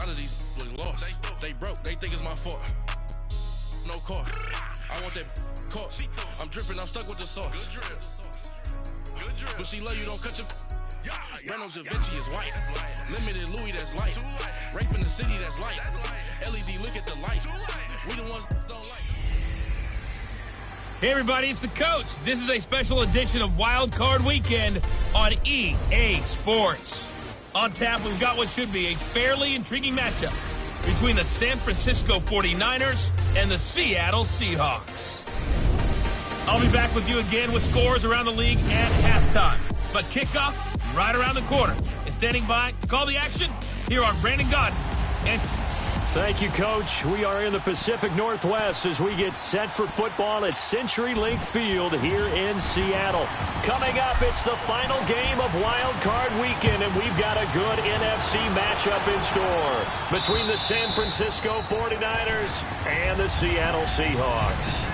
lot of these look lost. They broke, they think it's my fault. No cost. I want that cost. I'm dripping, I'm stuck with the sauce. But she love you, don't cut your. Reynolds Da Vinci is white. Limited Louis, that's light. Rape in the city, that's light. LED, look at the lights. We the ones that don't like. Hey everybody, it's the Coach. This is a special edition of Wild Card Weekend on EA Sports. On tap, we've got what should be a fairly intriguing matchup between the San Francisco 49ers and the Seattle Seahawks. I'll be back with you again with scores around the league at halftime. But kickoff right around the corner. And standing by to call the action, here are Brandon Godden and... Thank you, Coach. We are in the Pacific Northwest as we get set for football at CenturyLink Field here in Seattle. Coming up, it's the final game of Wild Card Weekend, and we've got a good NFC matchup in store between the San Francisco 49ers and the Seattle Seahawks.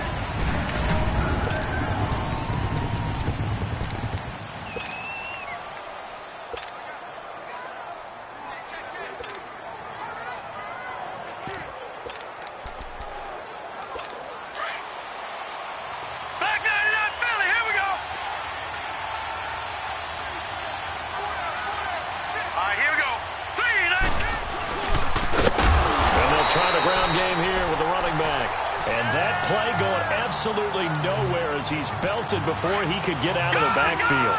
Absolutely nowhere as he's belted before he could get out of the backfield.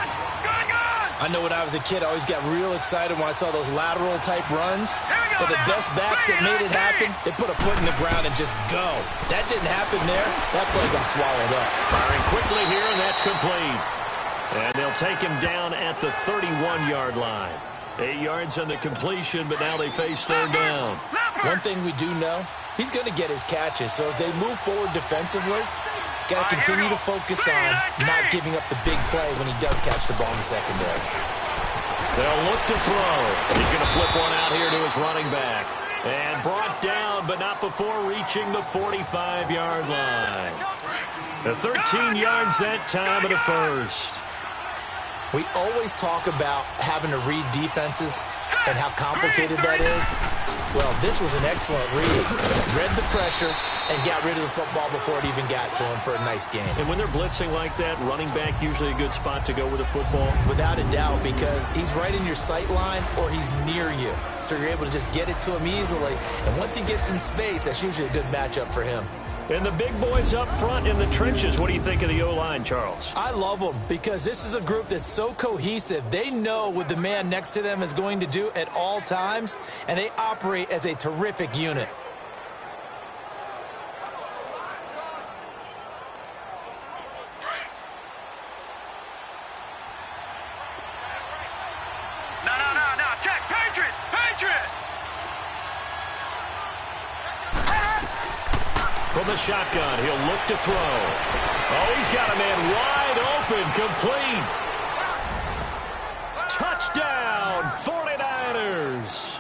I know when I was a kid, I always got real excited when I saw those lateral-type runs. But the best backs that made it happen, they put a foot in the ground and just go. That didn't happen there. That play got swallowed up. Firing quickly here, and that's complete. And they'll take him down at the 31-yard line. 8 yards on the completion, but now they face third down. One thing we do know, he's going to get his catches. So as they move forward defensively, got to continue to focus on not giving up the big play when he does catch the ball in the secondary. They'll look to throw. He's going to flip one out here to his running back. And brought down, but not before reaching the 45-yard line. The 13 yards that time of the first. We always talk about having to read defenses and how complicated that is. Well, this was an excellent read. Read the pressure and got rid of the football before it even got to him for a nice game. And when they're blitzing like that, running back usually a good spot to go with the football? Without a doubt, because he's right in your sight line or he's near you. So you're able to just get it to him easily. And once he gets in space, that's usually a good matchup for him. And the big boys up front in the trenches. What do you think of the O-line, Charles? I love them because this is a group that's so cohesive. They know what the man next to them is going to do at all times, and they operate as a terrific unit. No. Check. Patriot. From the shotgun, he'll look to throw. Oh, he's got a man wide open, complete. Touchdown, 49ers.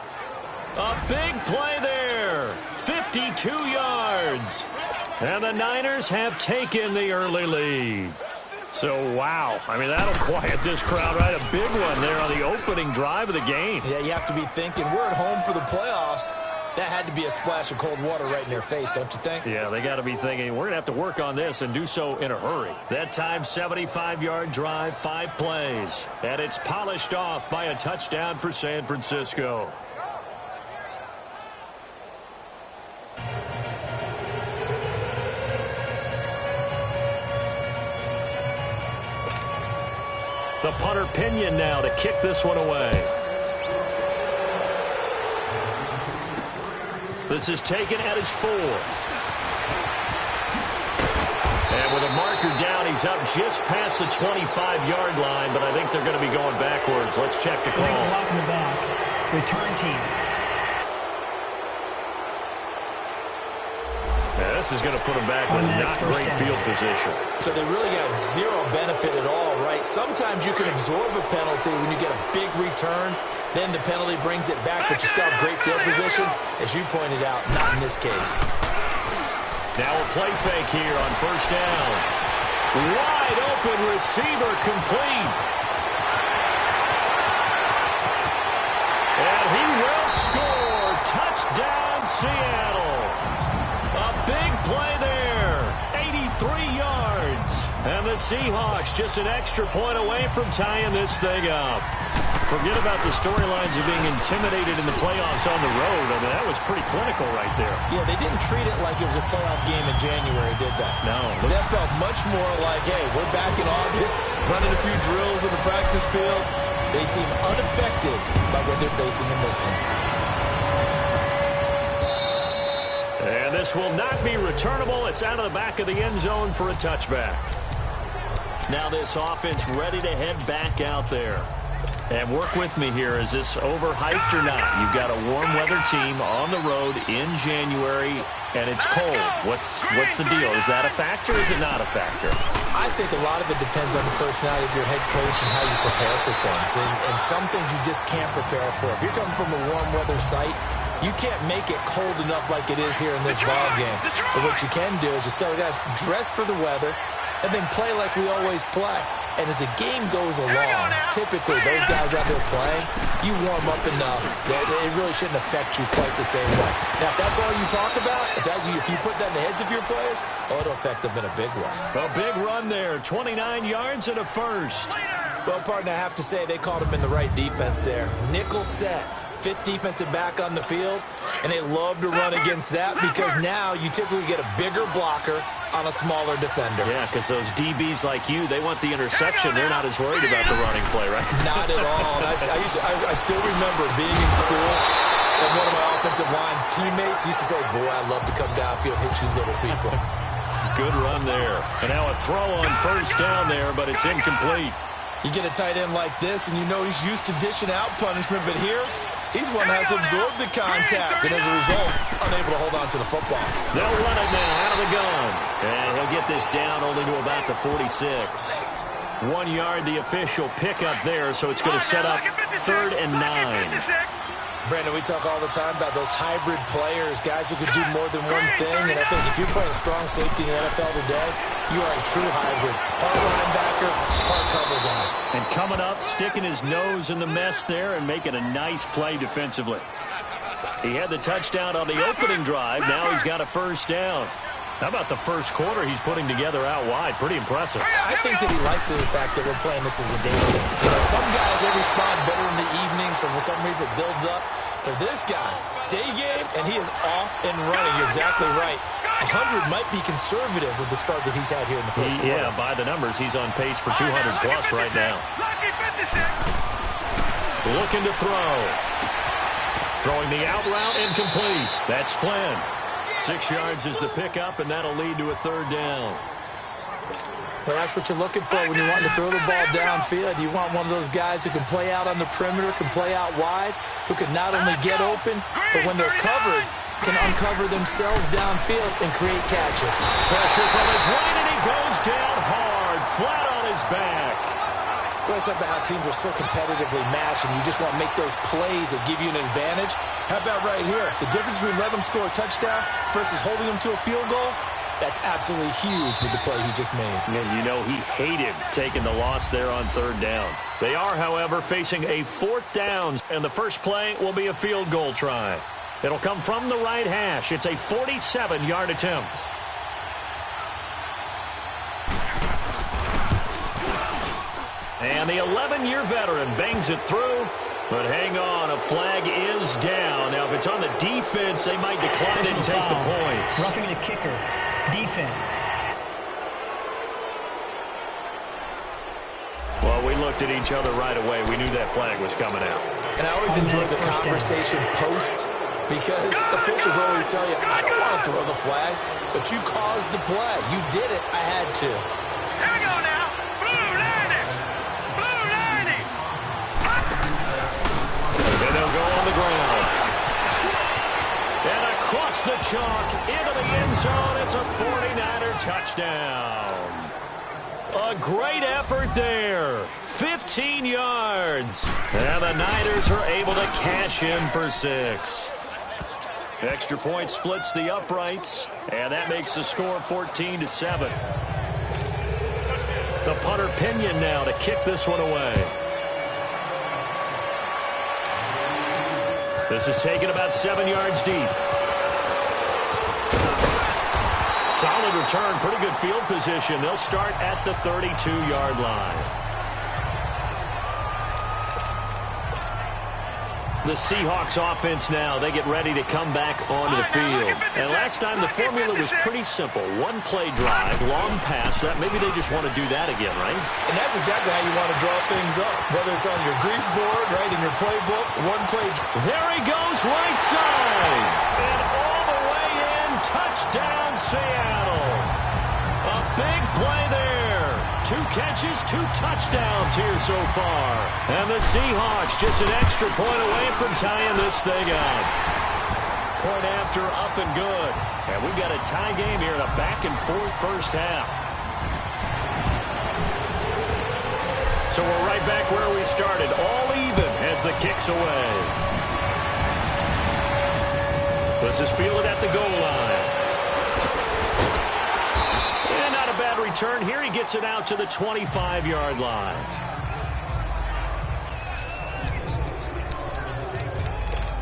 A big play there, 52 yards. And the Niners have taken the early lead. So, wow. I mean, that'll quiet this crowd, right? A big one there on the opening drive of the game. Yeah, you have to be thinking, we're at home for the playoffs. That had to be a splash of cold water right in their face, don't you think? Yeah, they got to be thinking, we're going to have to work on this and do so in a hurry. That time, 75-yard drive, 5 plays. And it's polished off by a touchdown for San Francisco. The punter Pinion now to kick this one away. This is taken at his 4th. And with a marker down, he's up just past the 25-yard line, but I think they're going to be going backwards. Let's check the call. I think a lock in the back. Return team. Yeah, this is going to put them back with not great field position. So they really got zero benefit at all, right? Sometimes you can absorb a penalty when you get a big return. Then the penalty brings it back, but you still have great field position. As you pointed out, not in this case. Now a play fake here on first down. Wide open receiver complete. And he will score. Touchdown. the Seahawks just an extra point away from tying this thing up. Forget about the storylines of being intimidated in the playoffs on the road. I mean, that was pretty clinical right there. Yeah, they didn't treat it like it was a playoff game in January, did they? No. That felt much more like, hey, we're back in August, running a few drills in the practice field. They seem unaffected by what they're facing in this one. And this will not be returnable. It's out of the back of the end zone for a touchback. Now this offense ready to head back out there. And work with me here. Is this overhyped or not? You've got a warm weather team on the road in January, and it's cold. What's the deal? Is that a factor or is it not a factor? I think a lot of it depends on the personality of your head coach and how you prepare for things. And some things you just can't prepare for. If you're coming from a warm weather site, you can't make it cold enough like it is here in this ball game. But what you can do is just tell the guys, dress for the weather, and then play like we always play. And as the game goes along, typically those guys out there playing, you warm up enough that it really shouldn't affect you quite the same way. Now, if that's all you talk about, if you put that in the heads of your players, it'll affect them in a big way. A big run there, 29 yards and a first. Well, partner, I have to say they called him in the right defense there. Nickel set. Fifth defensive back on the field, and they love to run against that because now you typically get a bigger blocker on a smaller defender. Yeah, because those DBs like you, they want the interception. They're not as worried about the running play, right? Not at all. I still remember being in school, and one of my offensive line teammates used to say, boy, I love to come downfield and hit you little people. Good run there. And now a throw on first down there, but it's incomplete. You get a tight end like this, and you know he's used to dishing out punishment, but here, he's one that has to absorb the contact, and as a result, unable to hold on to the football. They'll run it now out of the gun. And he'll get this down only to about the 46. 1 yard, the official pickup there, so it's going to set up 3rd and 9. Brandon, we talk all the time about those hybrid players, guys who can do more than one thing, and I think if you're playing strong safety in the NFL today, you are a true hybrid. Part linebacker, part cover guy. And coming up, sticking his nose in the mess there and making a nice play defensively. He had the touchdown on the opening drive. Now he's got a first down. How about the first quarter he's putting together out wide? Pretty impressive. I think that he likes the fact that we're playing this as a day game. You know, some guys, they respond better in the evenings. For some reason, it builds up. For this guy, day game, and he is off and running. You're exactly right. 100 might be conservative with the start that he's had here in the first quarter. Yeah, by the numbers, he's on pace for 200-plus right now. Looking to throw. Throwing the out route incomplete. That's Flynn. 6 yards is the pickup, and that'll lead to a 3rd down. Well, that's what you're looking for when you want to throw the ball downfield. You want one of those guys who can play out on the perimeter, can play out wide, who can not only get open, but when they're covered, can uncover themselves downfield and create catches. Pressure from his right, and he goes down hard, flat on his back. Well, it's about how teams are so competitively matched, and you just want to make those plays that give you an advantage. How about right here? The difference between letting them score a touchdown versus holding them to a field goal, that's absolutely huge with the play he just made. And you know he hated taking the loss there on 3rd down. They are, however, facing a 4th down, and the first play will be a field goal try. It'll come from the right hash. It's a 47-yard attempt. And the 11-year veteran bangs it through. But hang on, a flag is down. Now, if it's on the defense, they might decline it and take the points. Roughing the kicker. Defense. Well, we looked at each other right away. We knew that flag was coming out. And I always enjoy the conversation post, because officials always tell you, I don't want to throw the flag, but you caused the play. You did it. I had to. Here we go now. Blue 90. Blue 90. And they'll go on the ground. And across the chalk, into the end zone. It's a 49er touchdown. A great effort there. 15 yards. And the Niners are able to cash in for 6. Extra point splits the uprights, and that makes the score 14-7. The punter Pinion now to kick this one away. This is taken about 7 yards deep. Solid return, pretty good field position. They'll start at the 32-yard line. The Seahawks offense now, they get ready to come back onto the field. And last time the formula was pretty simple. One play drive, long pass. That maybe they just want to do that again, right? And that's exactly how you want to draw things up. Whether it's on your grease board, right, in your playbook, one play. There he goes, right side. And all the way in, touchdown Seattle. A big play there. 2 catches, 2 touchdowns here so far. And the Seahawks just an extra point away from tying this thing up. Point after, up and good. And we've got a tie game here in a back-and-forth first half. So we're right back where we started, all even as the kick's away. This is fielded at the goal line. Return here, he gets it out to the 25-yard line.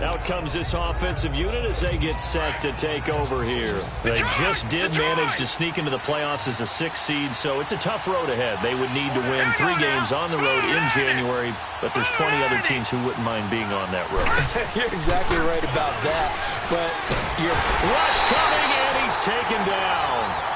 Out comes this offensive unit as they get set to take over here. They just did manage to sneak into the playoffs as a 6th seed, so it's a tough road ahead. They would need to win 3 games on the road in January, but there's 20 other teams who wouldn't mind being on that road. You're exactly right about that, but you're... Rush coming, and he's taken down.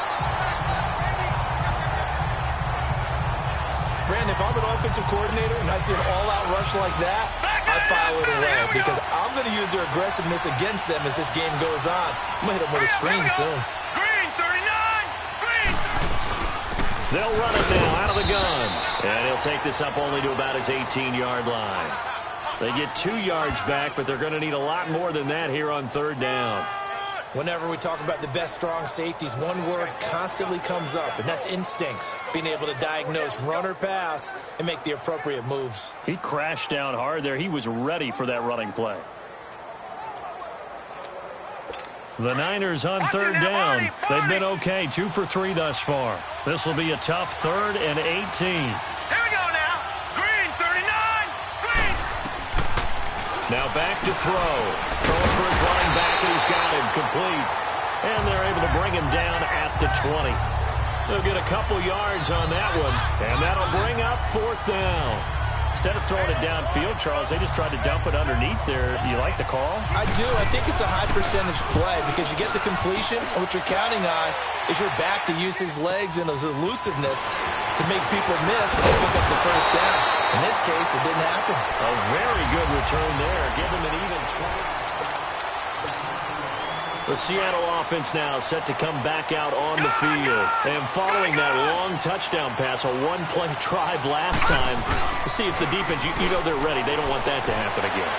Brandon, if I'm an offensive coordinator and I see an all-out rush like that, I file it away because I'm going to use their aggressiveness against them as this game goes on. I'm going to hit them with a screen soon. Green, 39! Green! They'll run it now out of the gun. And he'll take this up only to about his 18-yard line. They get 2 yards back, but they're going to need a lot more than that here on 3rd down. Whenever we talk about the best strong safeties, one word constantly comes up, and that's instincts. Being able to diagnose run or pass and make the appropriate moves. He crashed down hard there. He was ready for that running play. The Niners on 3rd down. They've been okay, 2 for 3 thus far. This will be a tough 3rd and 18. Here we go now. Green, 39. Green. Now back to throw. Throwing for his running back, and he's got him complete. And they're able to bring him down at the 20. They'll get a couple yards on that one, and that'll bring up 4th down. Instead of throwing it downfield, Charles, they just tried to dump it underneath there. Do you like the call? I do. I think it's a high-percentage play because you get the completion, and what you're counting on is your back to use his legs and his elusiveness to make people miss and pick up the 1st down. In this case, it didn't happen. A very good return there. Give him an even 20. The Seattle offense now set to come back out on the field. And following that long touchdown pass, a 1-play drive last time, to see if the defense, you know they're ready. They don't want that to happen again.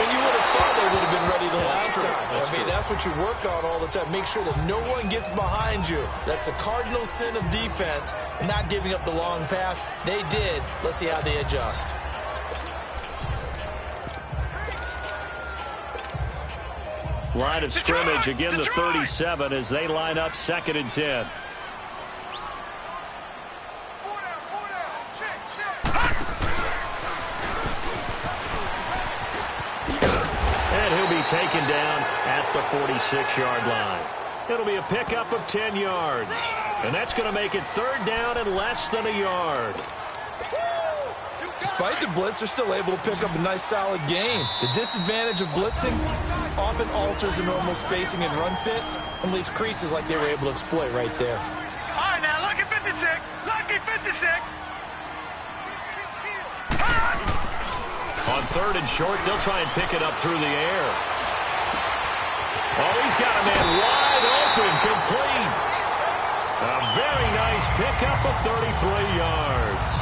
And you would have thought they would have been ready the last time. I mean, that's what you work on all the time. Make sure that no one gets behind you. That's the cardinal sin of defense, not giving up the long pass. They did. Let's see how they adjust. Line of scrimmage, again the 37 as they line up 2nd and 10. And he'll be taken down at the 46-yard line. It'll be a pickup of 10 yards. And that's going to make it 3rd down and less than a yard. Despite the blitz, they're still able to pick up a nice, solid gain. The disadvantage of blitzing often alters the normal spacing and run fits and leaves creases like they were able to exploit right there. All right, now, lucky 56. Lucky 56. On 3rd and short, they'll try and pick it up through the air. Oh, he's got a man wide open, complete. A very nice pickup of 33 yards.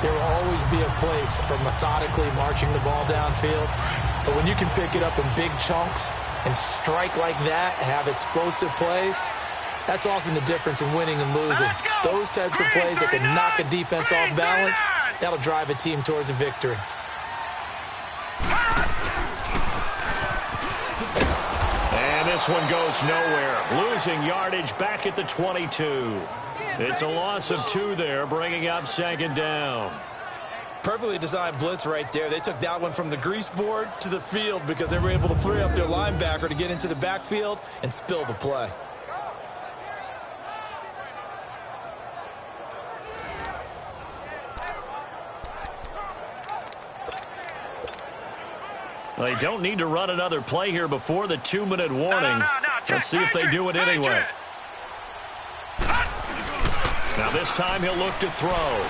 There will always be a place for methodically marching the ball downfield. But when you can pick it up in big chunks and strike like that, have explosive plays, that's often the difference in winning and losing. Those types of plays that can knock a defense off balance, that'll drive a team towards a victory. And this one goes nowhere. Losing yardage back at the 22. It's a loss of 2 there, bringing up 2nd down. Perfectly designed blitz right there. They took that one from the grease board to the field because they were able to free up their linebacker to get into the backfield and spill the play. They don't need to run another play here before the 2-minute warning. Let's see if they do it anyway. Now this time he'll look to throw.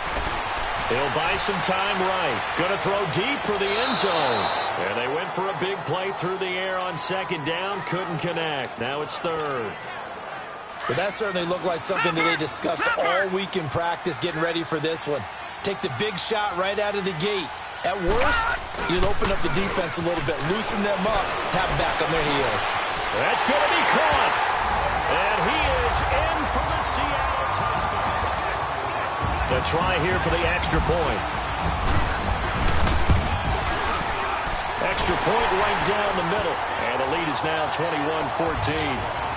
He'll buy some time right. Going to throw deep for the end zone. And they went for a big play through the air on second down. Couldn't connect. Now it's third. But that certainly looked like something that they discussed all week in practice getting ready for this one. Take the big shot right out of the gate. At worst, you'll open up the defense a little bit, loosen them up, have them back on their heels. That's going to be caught. And he is in for the Seattle touchdown. The try here for the extra point. Extra point right down the middle. And the lead is now 21-14.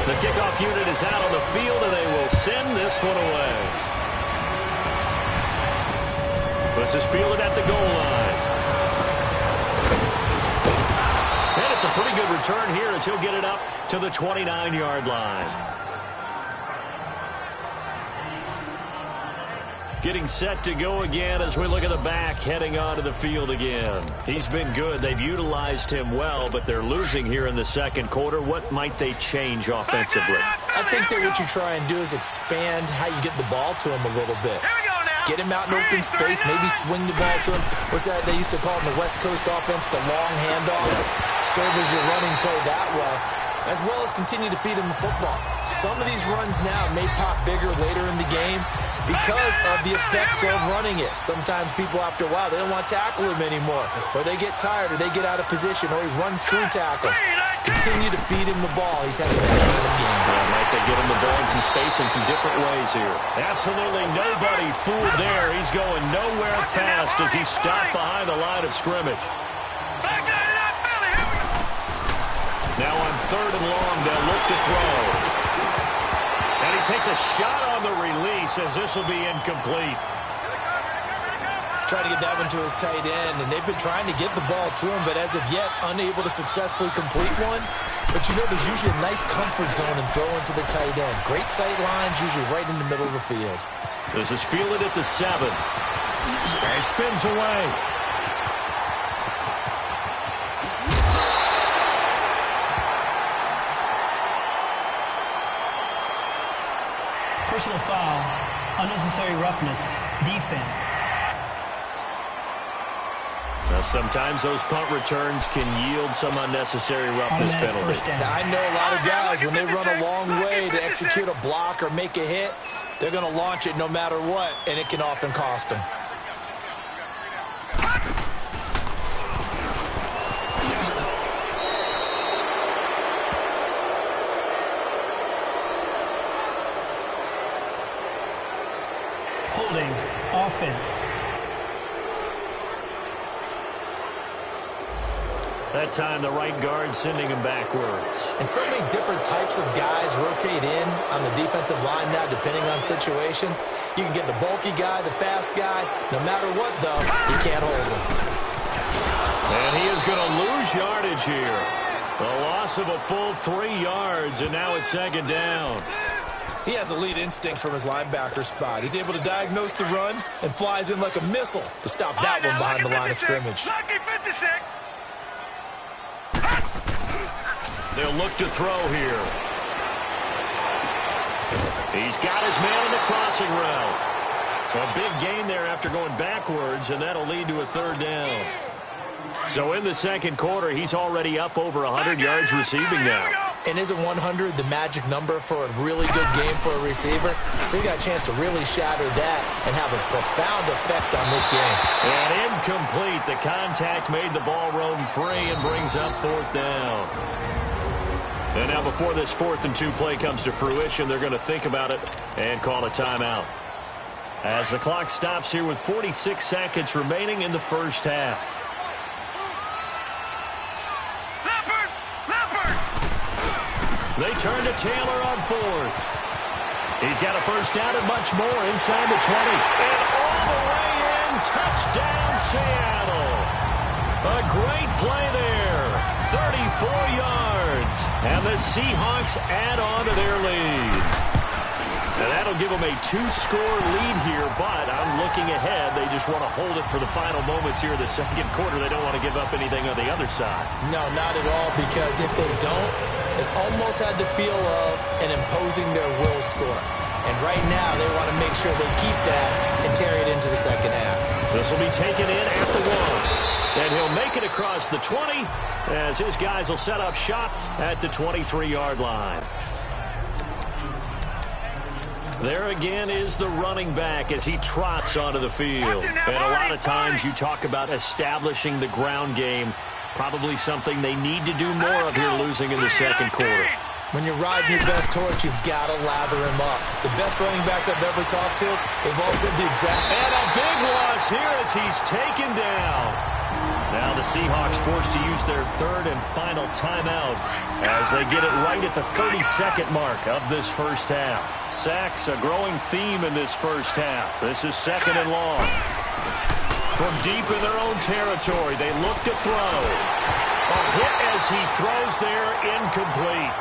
The kickoff unit is out on the field, and they will send this one away. This is fielded at the goal line. And it's a pretty good return here as he'll get it up to the 29-yard line. Getting set to go again as we look at the back heading onto the field again. He's been good. They've utilized him well, but they're losing here in the second quarter. What might they change offensively? I think that what you try and do is expand how you get the ball to him a little bit. Get him out in open space, maybe swing the ball to him. What's that they used to call in the West Coast offense, the long handoff? Serve as your running play that way, as well as continue to feed him the football. Some of these runs now may pop bigger later in the game because of the effects of running it. Sometimes people, after a while, they don't want to tackle him anymore, or they get tired, or they get out of position, or he runs through tackles. Continue to feed him the ball. He's having that kind of game. Right, they get him the ball in some space in some different ways here. Absolutely nobody fooled there. He's going nowhere fast as he stopped behind the line of scrimmage. Now on third and long, they'll look to throw. And he takes a shot on the release as this will be incomplete. Trying to get that one to his tight end, and they've been trying to get the ball to him, but as of yet, unable to successfully complete one. But you know there's usually a nice comfort zone in throwing to the tight end. Great sight lines, usually right in the middle of the field. This is fielded at the 7. And spins away. Personal foul, unnecessary roughness, defense. Now, sometimes those punt returns can yield some unnecessary roughness penalty. Now, I know a lot of guys, when they run a long way to execute a block or make a hit, they're going to launch it no matter what, and it can often cost them. Holding, offense. That time, the right guard sending him backwards. And so many different types of guys rotate in on the defensive line now, depending on situations. You can get the bulky guy, the fast guy. No matter what, though, you can't hold him. And he is going to lose yardage here. The loss of a full 3 yards, and now it's second down. He has elite instincts from his linebacker spot. He's able to diagnose the run and flies in like a missile to stop that one behind the line of scrimmage. They'll look to throw here. He's got his man on the crossing route. A big gain there after going backwards, and that'll lead to a third down. So in the second quarter, he's already up over 100 yards receiving now. And isn't 100 the magic number for a really good game for a receiver? So he got a chance to really shatter that and have a profound effect on this game. And incomplete. The contact made the ball roam free and brings up fourth down. And now before this 4th and 2 play comes to fruition, they're going to think about it and call a timeout. As the clock stops here with 46 seconds remaining in the first half. They turn to Taylor on 4th. He's got a first down and much more inside the 20. And all the way in, touchdown Seattle. A great play there. 34 yards. And the Seahawks add on to their lead. And that'll give them a 2-score lead here, but I'm looking ahead. They just want to hold it for the final moments here in the second quarter. They don't want to give up anything on the other side. No, not at all, because if they don't, it almost had the feel of an imposing their will score. And right now, they want to make sure they keep that and carry it into the second half. This will be taken in at the 1. And he'll make it across the 20 as his guys will set up shop at the 23-yard line. There again is the running back as he trots onto the field. And a lot of times you talk about establishing the ground game. Probably something they need to do more of here losing in the second quarter. When you're riding your best torch, you've got to lather him up. The best running backs I've ever talked to, they've all said the exact... And a big loss here as he's taken down. Now the Seahawks forced to use their third and final timeout as they get it right at the 32nd mark of this first half. Sacks, a growing theme in this first half. This is second and long. From deep in their own territory, they look to throw. A hit as he throws there, incomplete.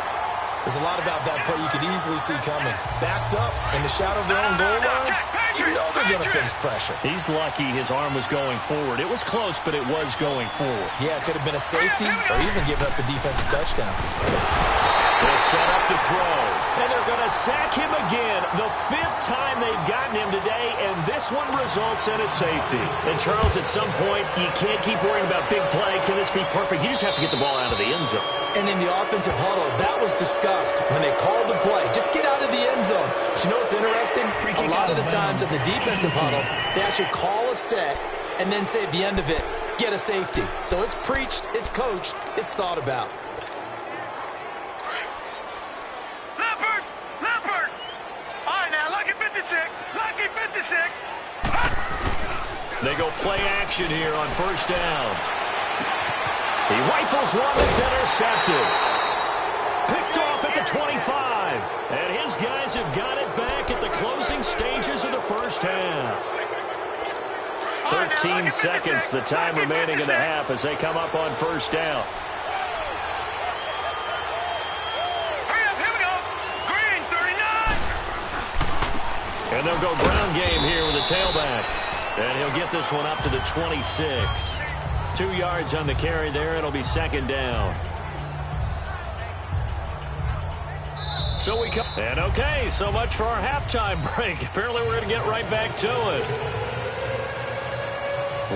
There's a lot about that play you could easily see coming. Backed up in the shadow of their own goal line, you know they're going to face pressure. He's lucky his arm was going forward. It was close, but it was going forward. Yeah, it could have been a safety or even give up a defensive touchdown. They'll set up to throw. And they're going to sack him again. The 5th time they've gotten him today, and this one results in a safety. And, Charles, at some point, you can't keep worrying about big play. Can this be perfect? You just have to get the ball out of the end zone. And in the offensive huddle, that was discussed when they called the play. Just get out of the end zone. But you know what's interesting? A lot of the times at the defensive huddle, they actually call a set and then say at the end of it, get a safety. So it's preached, it's coached, it's thought about. Leopard! All right, now, lucky 56. Lucky 56. They go play action here on first down. He rifles one that's intercepted. Picked off at the 25. And his guys have got it back at the closing stages of the first half. 13 seconds, the time remaining in the half as they come up on first down. Hurry up, here we go. Green, 39. And they'll go ground game here with the tailback. And he'll get this one up to the 26. 2 yards on the carry there. It'll be second down. So we come. And okay, so much for our halftime break. Apparently we're going to get right back to it.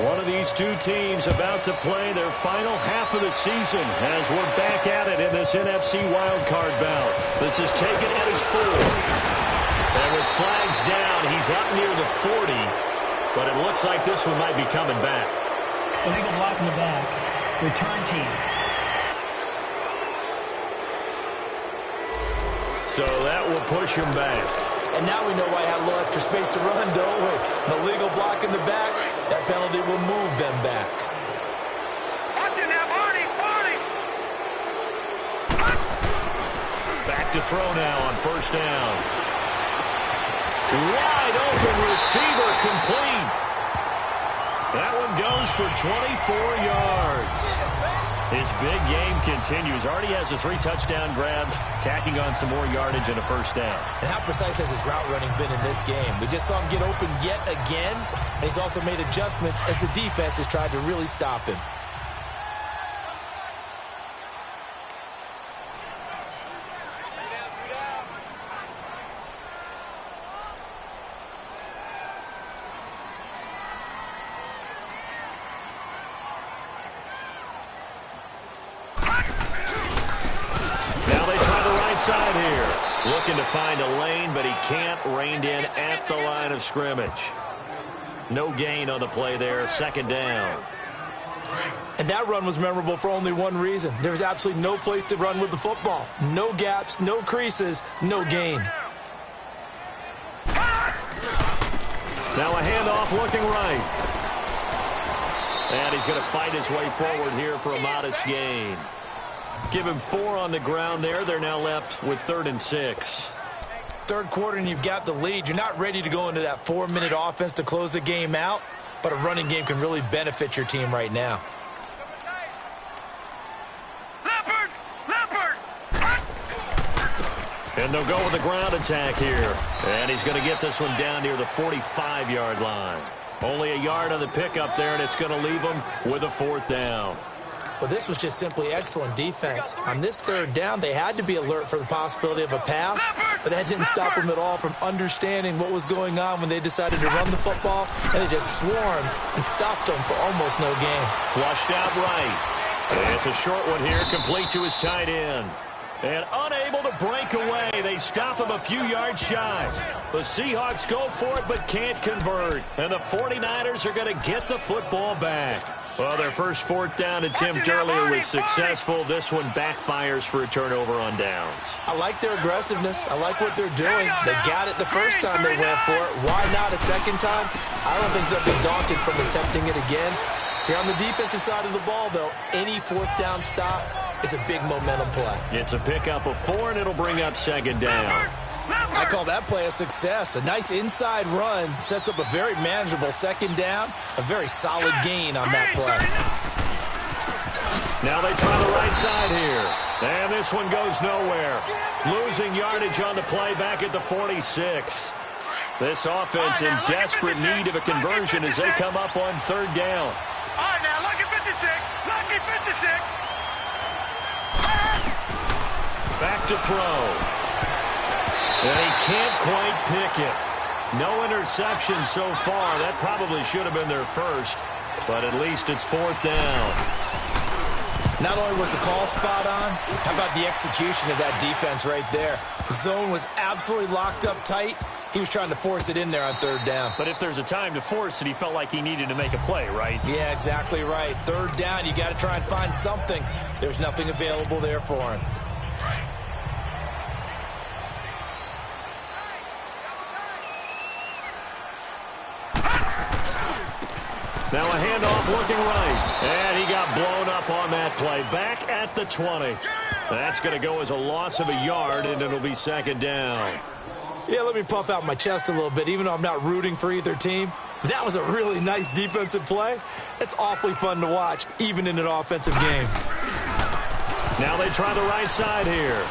One of these two teams about to play their final half of the season as we're back at it in this NFC wildcard bout. This is taken at his 4. And with flags down, he's up near the 40. But it looks like this one might be coming back. Illegal block in the back. Return team. So that will push him back. And now we know why he had a little extra space to run, don't we? An illegal block in the back. That penalty will move them back. Watch it now, Barney! Back to throw now on first down. Wide open receiver complete. That one goes for 24 yards. His big game continues. Already has the 3 touchdown grabs, tacking on some more yardage and a first down. And how precise has his route running been in this game? We just saw him get open yet again. And he's also made adjustments as the defense has tried to really stop him. Side here, looking to find a lane, but he can't. Reined in at the line of scrimmage. No gain on the play there, second down. And that run was memorable for only one reason. There was absolutely no place to run with the football. No gaps, no creases, no gain. Now a handoff looking right. And he's going to fight his way forward here for a modest gain. Give him 4 on the ground there. They're now left with 3rd and 6. Third quarter and you've got the lead. You're not ready to go into that 4-minute offense to close the game out, but a running game can really benefit your team right now. And And they'll go with the ground attack here. And he's going to get this one down near the 45-yard line. Only a yard on the pickup there, and it's going to leave him with a 4th down. Well, this was just simply excellent defense. On this 3rd down, they had to be alert for the possibility of a pass, but that didn't stop them at all from understanding what was going on when they decided to run the football, and they just swarmed and stopped them for almost no gain. Flushed out right. It's a short one here, complete to his tight end. And unable to break away, they stop him a few yards shy. The Seahawks go for it but can't convert. And the 49ers are going to get the football back. Well, their first 4th down attempt earlier was successful. This one backfires for a turnover on downs. I like their aggressiveness. I like what they're doing. They got it the first time they went for it. Why not a second time? I don't think they'll be daunted from attempting it again. If you're on the defensive side of the ball, though, any 4th down stop is a big momentum play. It's a pickup of 4, and it'll bring up 2nd down. I call that play a success. A nice inside run sets up a very manageable 2nd down. A very solid gain on that play. Now they try the right side here. And this one goes nowhere. Losing yardage on the play back at the 46. This offense in desperate need of a conversion as they come up on 3rd down. All right, now, lucky 56. Lucky 56. Back to throw. And he can't quite pick it. No interception so far. That probably should have been their first, but at least it's 4th down. Not only was the call spot on, how about the execution of that defense right there? The zone was absolutely locked up tight. He was trying to force it in there on 3rd down. But if there's a time to force it, he felt like he needed to make a play, right? Yeah, exactly right. 3rd down, you got to try and find something. There's nothing available there for him. Now a handoff looking right. And he got blown up on that play. Back at the 20. That's going to go as a loss of a yard, and it'll be 2nd down. Yeah, let me puff out my chest a little bit, even though I'm not rooting for either team. That was a really nice defensive play. It's awfully fun to watch, even in an offensive game. Now they try the right side here.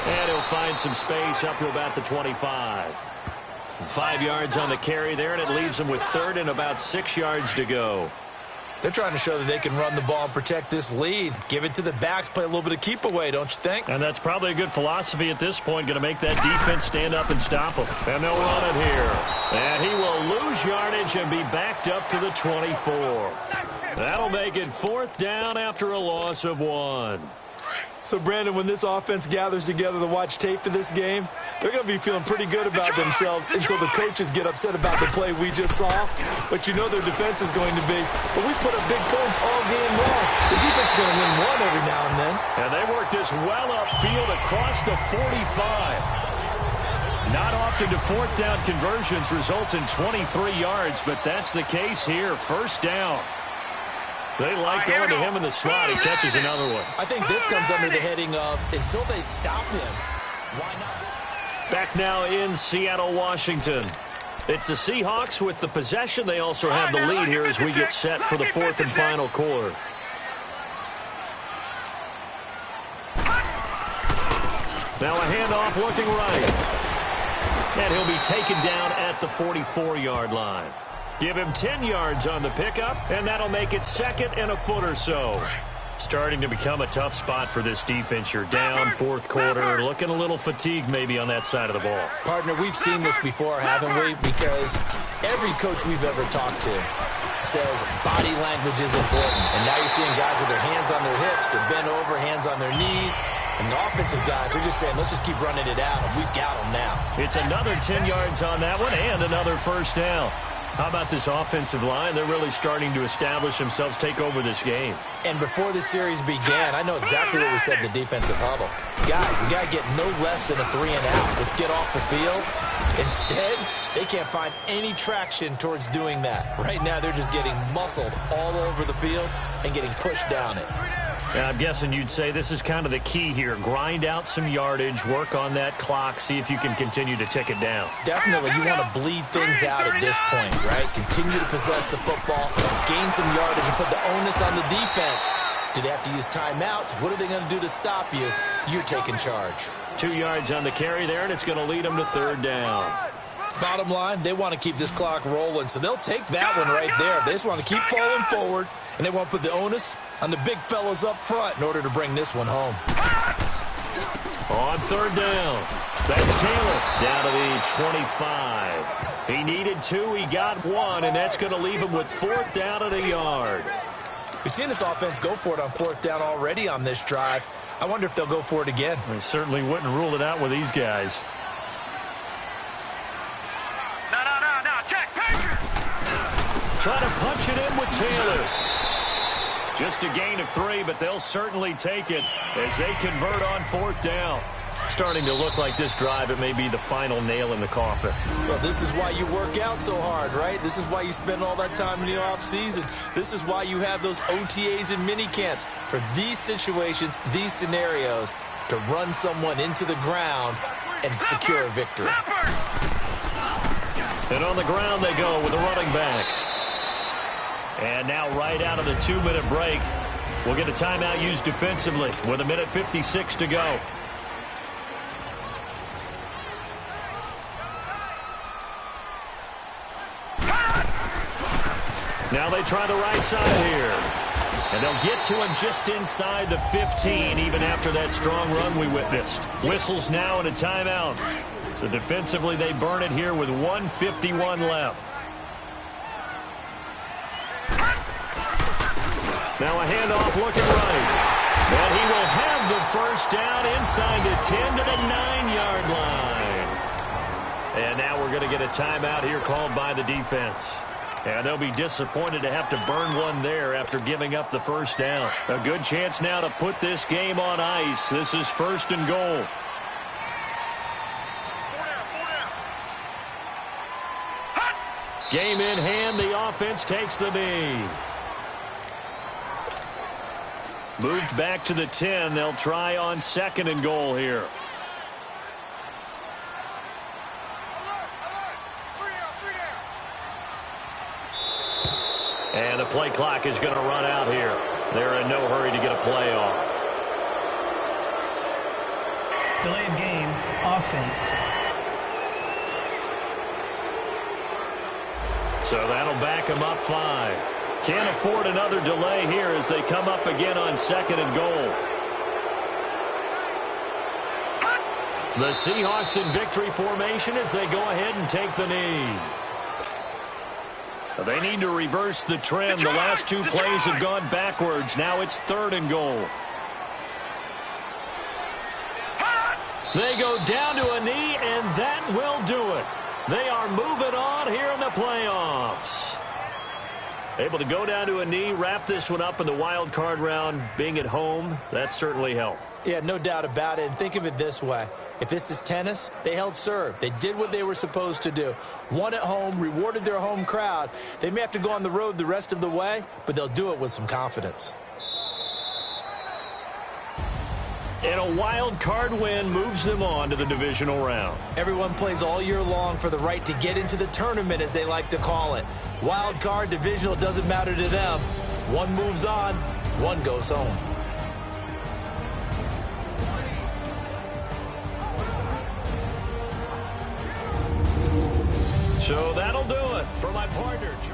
And he'll find some space up to about the 25. 5 yards on the carry there, and it leaves them with 3rd and about 6 yards to go. They're trying to show that they can run the ball and protect this lead. Give it to the backs, play a little bit of keep away, don't you think? And that's probably a good philosophy at this point, going to make that defense stand up and stop them. And they'll run it here. And he will lose yardage and be backed up to the 24. That'll make it 4th down after a loss of 1. So, Brandon, when this offense gathers together to watch tape for this game, they're going to be feeling pretty good about themselves until the coaches get upset about the play we just saw. But you know their defense is going to be, but we put up big points all game long. The defense is going to win one every now and then. And they work this well upfield across the 45. Not often do 4th down conversions result in 23 yards, but that's the case here. 1st down. They like going to him in the slot. He catches another one. I think this comes under the heading of until they stop him, why not? Back now in Seattle, Washington. It's the Seahawks with the possession. They also have the lead here as we get set for the 4th and final quarter. Now a handoff looking right. And he'll be taken down at the 44-yard line. Give him 10 yards on the pickup, and that'll make it 2nd and a foot or so. Starting to become a tough spot for this defense. You're down 4th quarter, looking a little fatigued maybe on that side of the ball. Partner, we've seen this before, haven't we? Because every coach we've ever talked to says body language is important. And now you're seeing guys with their hands on their hips and bent over, hands on their knees. And the offensive guys are just saying, let's just keep running it out, and we've got them now. It's another 10 yards on that one and another 1st down. How about this offensive line? They're really starting to establish themselves, take over this game. And before the series began, I know exactly what we said in the defensive huddle. Guys, we got to get no less than a 3 and out. Let's get off the field. Instead, they can't find any traction towards doing that. Right now, they're just getting muscled all over the field and getting pushed down it. Yeah, I'm guessing you'd say this is kind of the key here. Grind out some yardage, work on that clock, see if you can continue to tick it down. Definitely, you want to bleed things out at this point, right? Continue to possess the football, gain some yardage, and put the onus on the defense. Do they have to use timeouts? What are they going to do to stop you? You're taking charge. 2 yards on the carry there, and it's going to lead them to third down. Bottom line, they want to keep this clock rolling, so they'll take that one right there. They just want to keep falling forward, and they want to put the onus on the big fellas up front in order to bring this one home. On third down, that's Taylor down to the 25. He needed 2, he got 1, and that's going to leave him with fourth down and a yard. We've seen this offense go for it on fourth down already on this drive. I wonder if they'll go for it again. I certainly wouldn't rule it out with these guys. No, check, Patriots! Trying to punch it in with Taylor. Just a gain of 3, but they'll certainly take it as they convert on fourth down. Starting to look like this drive, it may be the final nail in the coffin. Well, this is why you work out so hard, right? This is why you spend all that time in the offseason. This is why you have those OTAs and mini camps. For these situations, these scenarios, to run someone into the ground and secure a victory. And on the ground they go with a running back. And now right out of the 2-minute break, we'll get a timeout used defensively with 1:56 to go. Now they try the right side here. And they'll get to him just inside the 15, even after that strong run we witnessed. Whistles now and a timeout. So defensively, they burn it here with 1:51 left. Now a handoff looking right. And he will have the first down inside the 10 to the 9-yard line. And now we're going to get a timeout here called by the defense. And they'll be disappointed to have to burn one there after giving up the first down. A good chance now to put this game on ice. This is first and goal. Game in hand, the offense takes the knee. Moved back to the 10. They'll try on second and goal here. And the play clock is going to run out here. They're in no hurry to get a play off. Delay of game, offense. So that'll back them up 5. Can't afford another delay here as they come up again on second and goal. The Seahawks in victory formation as they go ahead and take the knee. They need to reverse the trend. The last 2 plays have gone backwards. Now it's third and goal. They go down to a knee, and that will do it. They are moving on here in the playoffs. Able to go down to a knee, wrap this one up in the wild card round. Being at home, that certainly helped. Yeah, no doubt about it. And think of it this way. If this is tennis, they held serve. They did what they were supposed to do. Won at home, rewarded their home crowd. They may have to go on the road the rest of the way, but they'll do it with some confidence. And a wild card win moves them on to the divisional round. Everyone plays all year long for the right to get into the tournament, as they like to call it. Wild card, divisional, doesn't matter to them. One moves on, one goes home. So that'll do it for my partner, Joe.